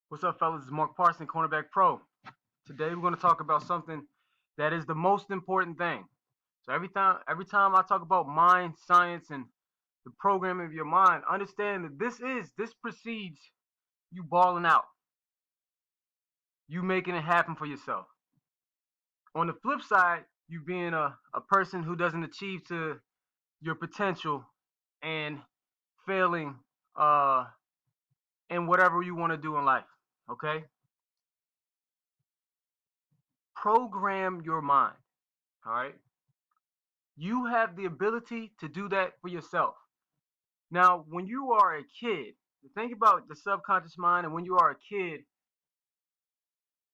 What's up, fellas? It's Mark Parson, Cornerback Pro. Today we're going to talk about something that is the most important thing. So every time I talk about mind science and the programming of your mind, understand that this precedes you balling out, you making it happen for yourself. On the flip side, you being a person who doesn't achieve to your potential and failing in whatever you want to do in life. Okay? Program your mind. All right. You have the ability to do that for yourself. Now, when you are a kid, think about the subconscious mind, and when you are a kid,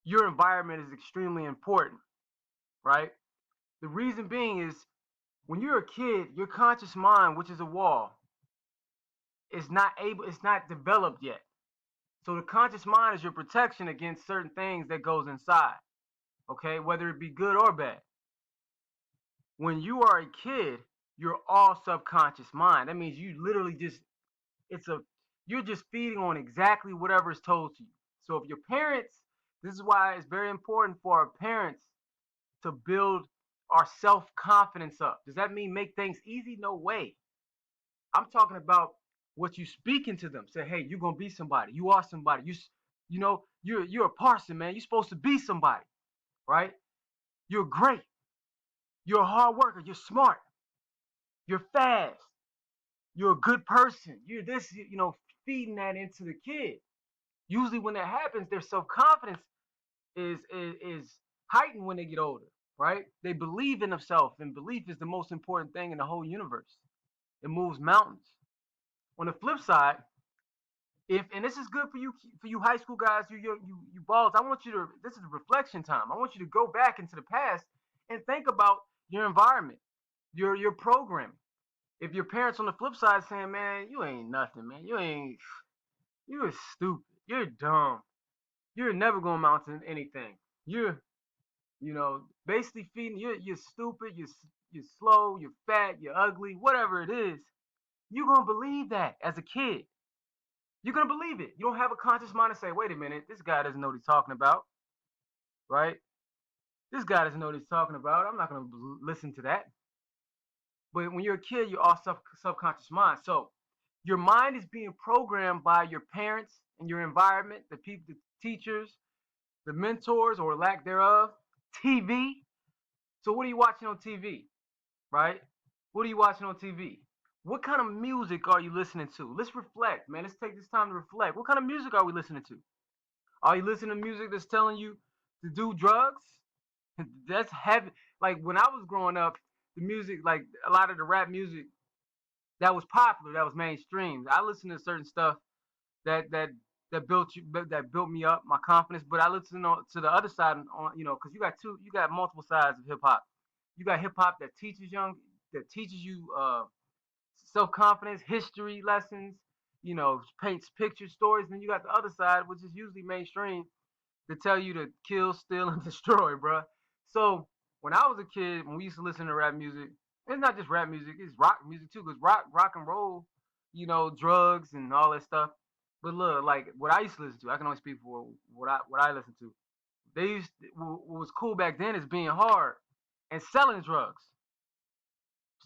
your environment is extremely important, right? The reason being is when you're a kid, your conscious mind, which is a wall, it's not developed yet. So the conscious mind is your protection against certain things that goes inside, okay, whether it be good or bad. When you are a kid, you're all subconscious mind. That means you literally just it's a you're just feeding on exactly whatever is told to you. So if your parents, this is why it's very important for our parents to build our self-confidence up. Does that mean make things easy? No way. I'm talking about what you speak into them. Say, hey, you're gonna be somebody. You are somebody. You're a parson, man. You're supposed to be somebody, right? You're great. You're a hard worker. You're smart. You're fast. You're a good person. You're this. Feeding that into the kid. Usually when that happens, their self-confidence is heightened when they get older, right? They believe in themselves, and belief is the most important thing in the whole universe. It moves mountains. On the flip side, if and this is good for you high school guys, you balls, I want you to this is a reflection time. I want you to go back into the past and think about your environment, your programming. If your parents on the flip side saying, man, you ain't nothing, man. You're stupid. You're dumb. You're never gonna amount to anything. Basically feeding you're stupid, you're slow, you're fat, you're ugly, whatever it is. You're gonna believe that as a kid. You're gonna believe it. You don't have a conscious mind to say, wait a minute, this guy doesn't know what he's talking about, right? This guy doesn't know what he's talking about. I'm not gonna listen to that. But when you're a kid, you're all subconscious mind. So your mind is being programmed by your parents and your environment, the people, the teachers, the mentors or lack thereof, TV. So what are you watching on TV, right? What are you watching on TV? What kind of music are you listening to? Let's reflect, man. Let's take this time to reflect. What kind of music are we listening to? Are you listening to music that's telling you to do drugs? That's heavy. Like when I was growing up, the music, like a lot of the rap music that was popular, that was mainstream. I listened to certain stuff that that that built me up, my confidence. But I listen to the other side on because you got multiple sides of hip hop. You got hip hop that teaches you self confidence, history lessons, paints pictures, stories. And then you got the other side, which is usually mainstream, to tell you to kill, steal, and destroy, bruh. So when I was a kid, when we used to listen to rap music, it's not just rap music, it's rock music too, because rock and roll, drugs and all that stuff. But look, like what I used to listen to, I can only speak for what I listened to. What was cool back then is being hard and selling drugs.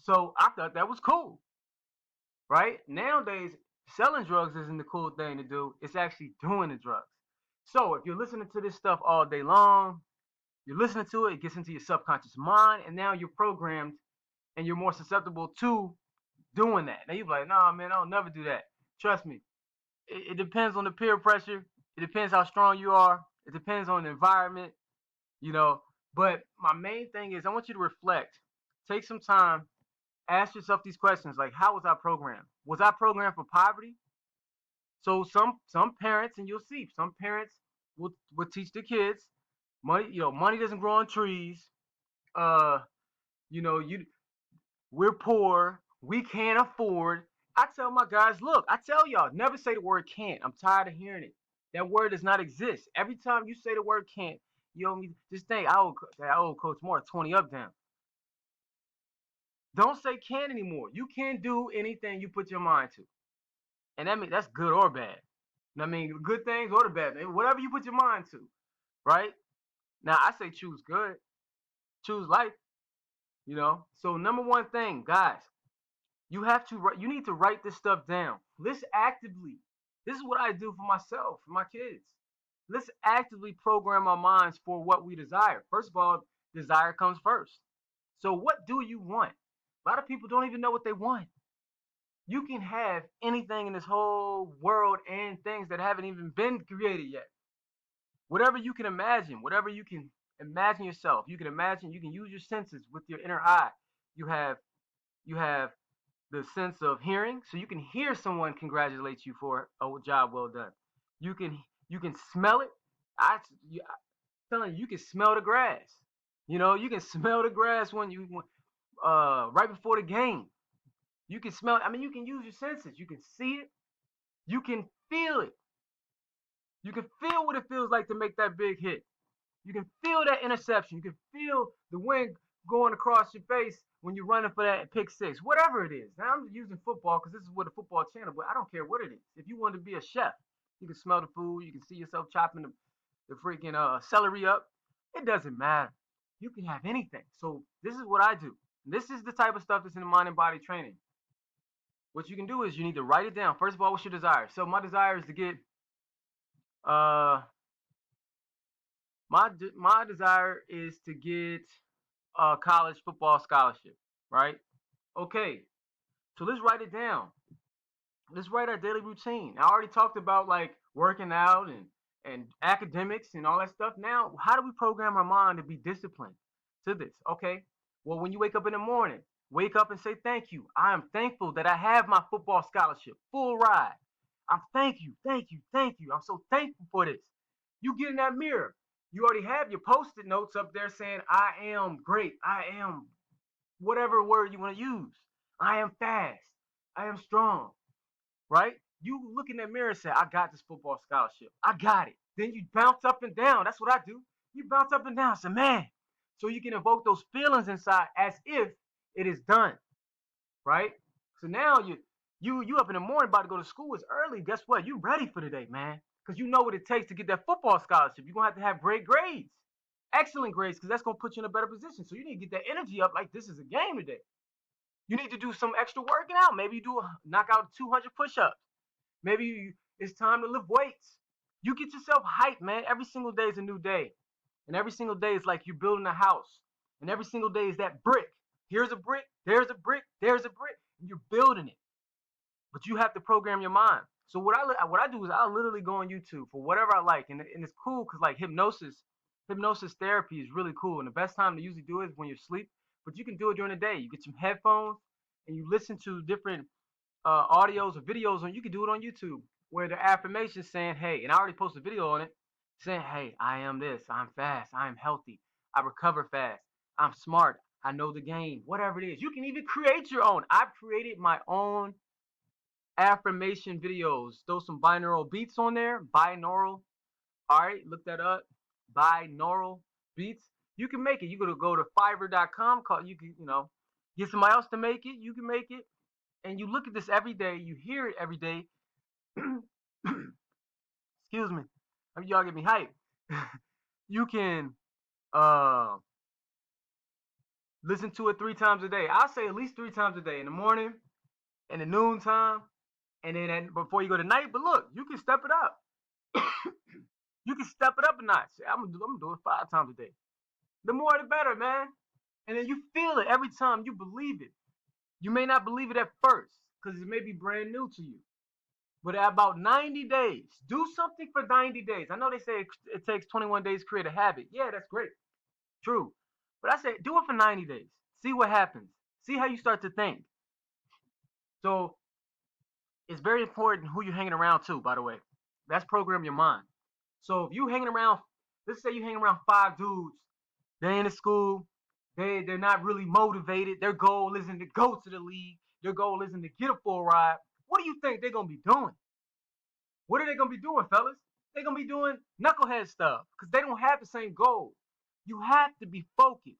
So I thought that was cool, right? Nowadays, selling drugs isn't the cool thing to do. It's actually doing the drugs. So if you're listening to this stuff all day long, you're listening to it, it gets into your subconscious mind, and now you're programmed and you're more susceptible to doing that. Now you're like, nah, man, I'll never do that. Trust me. It depends on the peer pressure. It depends how strong you are. It depends on the environment, you know. But my main thing is I want you to reflect. Take some time. Ask yourself these questions like, how was I programmed? Was I programmed for poverty? So some parents, and you'll see, some parents will teach their kids money doesn't grow on trees. Uh, you we're poor. We can't afford. I tell my guys, look, I tell y'all, never say the word can't. I'm tired of hearing it. That word does not exist. Every time you say the word can't, you owe me. Just think, I owe Coach Moore 20 up down. Don't say can anymore. You can do anything you put your mind to, and that's good or bad. I mean, good things or the bad things, whatever you put your mind to, right? Now, I say choose good, choose life, So number one thing, guys, you need to write this stuff down. Let's actively, this is what I do for myself, for my kids. Let's actively program our minds for what we desire. First of all, desire comes first. So what do you want? A lot of people don't even know what they want. You can have anything in this whole world and things that haven't even been created yet. Whatever you can imagine, whatever you can imagine yourself, you can imagine, you can use your senses with your inner eye. You have you have the sense of hearing, so you can hear someone congratulate you for a job well done. You can you can smell it. I'm telling you, you can smell the grass. You can smell the grass when right before the game. You can smell it. I mean, you can use your senses. You can see it. You can feel it. You can feel what it feels like to make that big hit. You can feel that interception. You can feel the wind going across your face when you're running for that pick six, whatever it is. Now I'm using football because this is what a football channel, but I don't care what it is. If you want to be a chef, you can smell the food. You can see yourself chopping the freaking celery up. It doesn't matter. You can have anything. So this is what I do. This is the type of stuff that's in the mind and body training. What you can do is you need to write it down. First of all, what's your desire? So my desire is to get uh my desire is to get a college football scholarship, right? Okay, so let's write it down. Let's write our daily routine. I already talked about like working out and academics and all that stuff. Now, how do we program our mind to be disciplined to this? Okay, well, when you wake up in the morning, wake up and say thank you. I am thankful that I have my football scholarship, full ride. I'm thank you, thank you, thank you. I'm so thankful for this. You get in that mirror. You already have your post-it notes up there saying, I am great. I am whatever word you want to use. I am fast. I am strong, right? You look in that mirror and say, I got this football scholarship. I got it. Then you bounce up and down. That's what I do. You bounce up and down. Say, man. So you can evoke those feelings inside as if it is done, right? So now you up in the morning about to go to school. It's early. Guess what? You ready for the day, man. Because you know what it takes to get that football scholarship. You're going to have great grades. Excellent grades, because that's going to put you in a better position. So you need to get that energy up like this is a game today. You need to do some extra working out. Maybe you knock out 200 push-ups. Maybe it's time to lift weights. You get yourself hyped, man. Every single day is a new day. And every single day is like you're building a house. And every single day is that brick. Here's a brick, there's a brick, there's a brick. And you're building it. But you have to program your mind. So what I do is I literally go on YouTube for whatever I like. And it's cool because like hypnosis therapy is really cool. And the best time to usually do it is when you're asleep. But you can do it during the day. You get some headphones and you listen to different audios or videos on. You can do it on YouTube where the affirmations saying, "Hey," and I already posted a video on it saying, "Hey, I am this. I'm fast. I am healthy. I recover fast. I'm smart. I know the game." Whatever it is, you can even create your own. I've created my own affirmation videos. Throw some binaural beats on there. Binaural. All right, look that up. Binaural beats. You can make it. You gotta go to Fiverr.com. You can get somebody else to make it. You can make it and you look at this every day, you hear it every day. Excuse me. I mean, y'all get me hyped. You can uh, listen to it 3 times a day. I'll say at least 3 times a day in the morning, in the noon time, and then before you go to night. But look, you can step it up. You can step it up a notch. I'm gonna do it 5 times a day. The more the better, man. And then you feel it every time. You believe it. You may not believe it at first because it may be brand new to you. But at about 90 days, do something for 90 days. I know they say it takes 21 days to create a habit. Yeah, that's great. True. But I say do it for 90 days. See what happens. See how you start to think. So it's very important who you're hanging around too, by the way. That's program your mind. So if you hanging around, let's say you hanging around 5 dudes, they in the school, they're not really motivated. Their goal isn't to go to the league. Their goal isn't to get a full ride. What do you think they're gonna be doing? What are they gonna be doing, fellas? They're gonna be doing knucklehead stuff because they don't have the same goal. You have to be focused.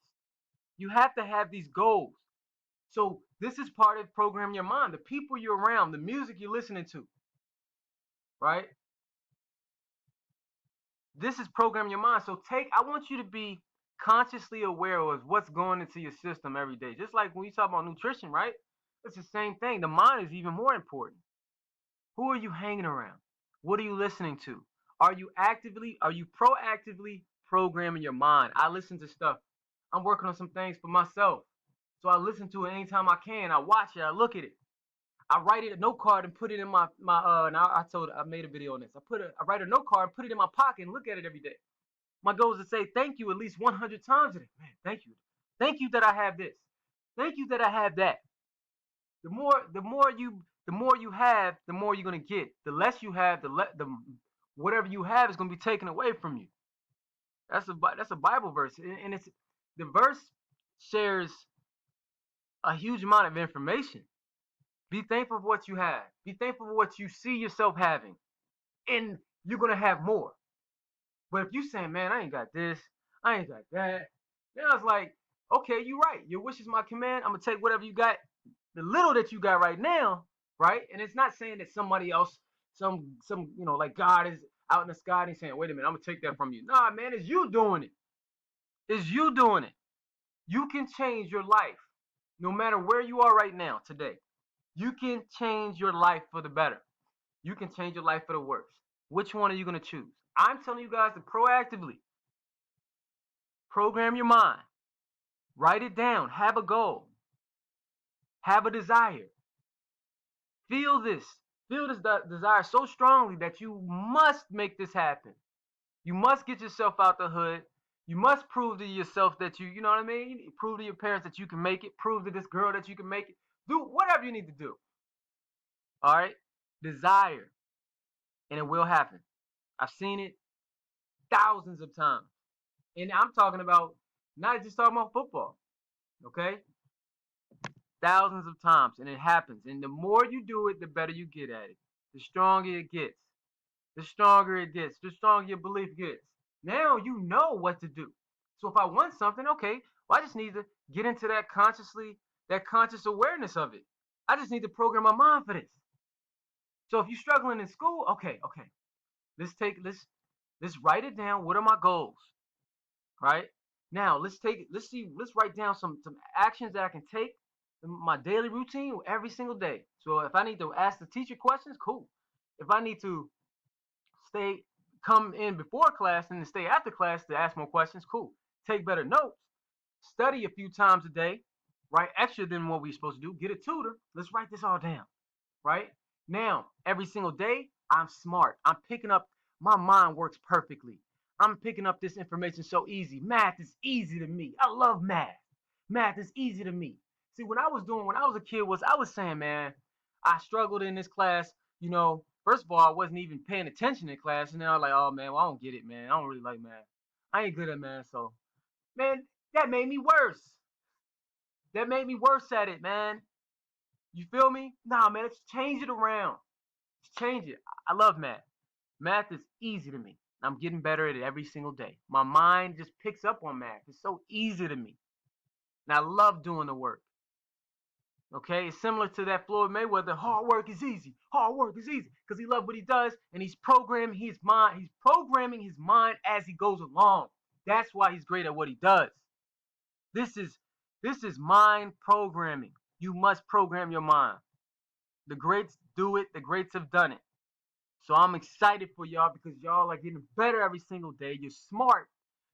You have to have these goals. So this is part of programming your mind. The people you're around, the music you're listening to, right? This is programming your mind. So I want you to be consciously aware of what's going into your system every day. Just like when you talk about nutrition, right? It's the same thing. The mind is even more important. Who are you hanging around? What are you listening to? Are you proactively programming your mind? I listen to stuff. I'm working on some things for myself. So I listen to it anytime I can. I watch it. I look at it. I write it a note card and put it in my and I made a video on this. I write a note card, put it in my pocket and look at it every day. My goal is to say thank you at least 100 times a day. Man, thank you. Thank you that I have this. Thank you that I have that. The more you have, the more you're gonna get. The less you have, the whatever you have is gonna be taken away from you. That's a Bible verse, and it's the verse shares a huge amount of information. Be thankful for what you have. Be thankful for what you see yourself having, and you're gonna have more. But if you saying, man, I ain't got this, I ain't got that, then I was like, okay, you're right. Your wish is my command. I'm gonna take whatever you got, the little that you got right now, right? And it's not saying that somebody else, like God is out in the sky and he's saying, wait a minute, I'm gonna take that from you. Nah, man, it's you doing it. It's you doing it. You can change your life, no matter where you are right now today. You can change your life for the better. You can change your life for the worse. Which one are you gonna choose? I'm telling you guys to proactively program your mind. Write it down. Have a goal. Have a desire. Feel this. Feel this desire so strongly that you must make this happen. You must get yourself out the hood. You must prove to yourself that you know what I mean? Prove to your parents that you can make it. Prove to this girl that you can make it. Do whatever you need to do. All right? Desire. And it will happen. I've seen it thousands of times. And I'm talking about, not just talking about football. Okay? Thousands of times, and it happens. And the more you do it, the better you get at it. The stronger it gets. The stronger it gets. The stronger your belief gets. Now you know what to do. So if I want something, okay, well, I just need to get into that conscious awareness of it. I just need to program my mind for this. So if you're struggling in school, okay, let's write it down. What are my goals? Right? Now let's write down some actions that I can take my daily routine every single day. So if I need to ask the teacher questions, cool. If I need to come in before class and then stay after class to ask more questions, cool. Take better notes. Study a few times a day, right? Extra than what we're supposed to do. Get a tutor. Let's write this all down, right? Now, every single day, I'm smart. I'm picking up, my mind works perfectly. I'm picking up this information so easy. Math is easy to me. I love math. Math is easy to me. See, when I was a kid, I was saying, man, I struggled in this class. First of all, I wasn't even paying attention in class, and then I was like, oh man, well, I don't get it, man. I don't really like math. I ain't good at math, so man, that made me worse. That made me worse at it, man. You feel me? Nah, man, let's change it around. Let's change it. I love math. Math is easy to me. I'm getting better at it every single day. My mind just picks up on math. It's so easy to me. And I love doing the work. Okay, it's similar to that Floyd Mayweather. Hard work is easy. Hard work is easy because he loves what he does, and he's programming his mind. He's programming his mind as he goes along. That's why he's great at what he does. This is mind programming. You must program your mind. The greats do it. The greats have done it. So I'm excited for y'all because y'all are getting better every single day. You're smart.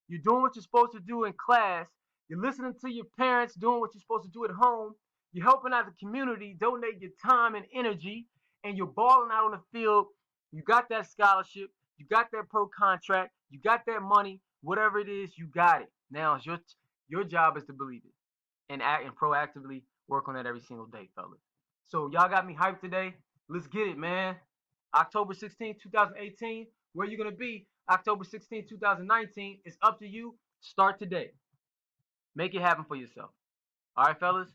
You're doing what you're supposed to do in class. You're listening to your parents, doing what you're supposed to do at home. You're helping out the community, donate your time and energy, and you're balling out on the field. You got that scholarship. You got that pro contract. You got that money. Whatever it is, you got it. Now it's your job is to believe it and act and proactively work on that every single day, fellas. So y'all got me hyped today. Let's get it, man. October 16th, 2018. Where you going to be October 16th, 2019. It's up to you. Start today. Make it happen for yourself. All right, fellas?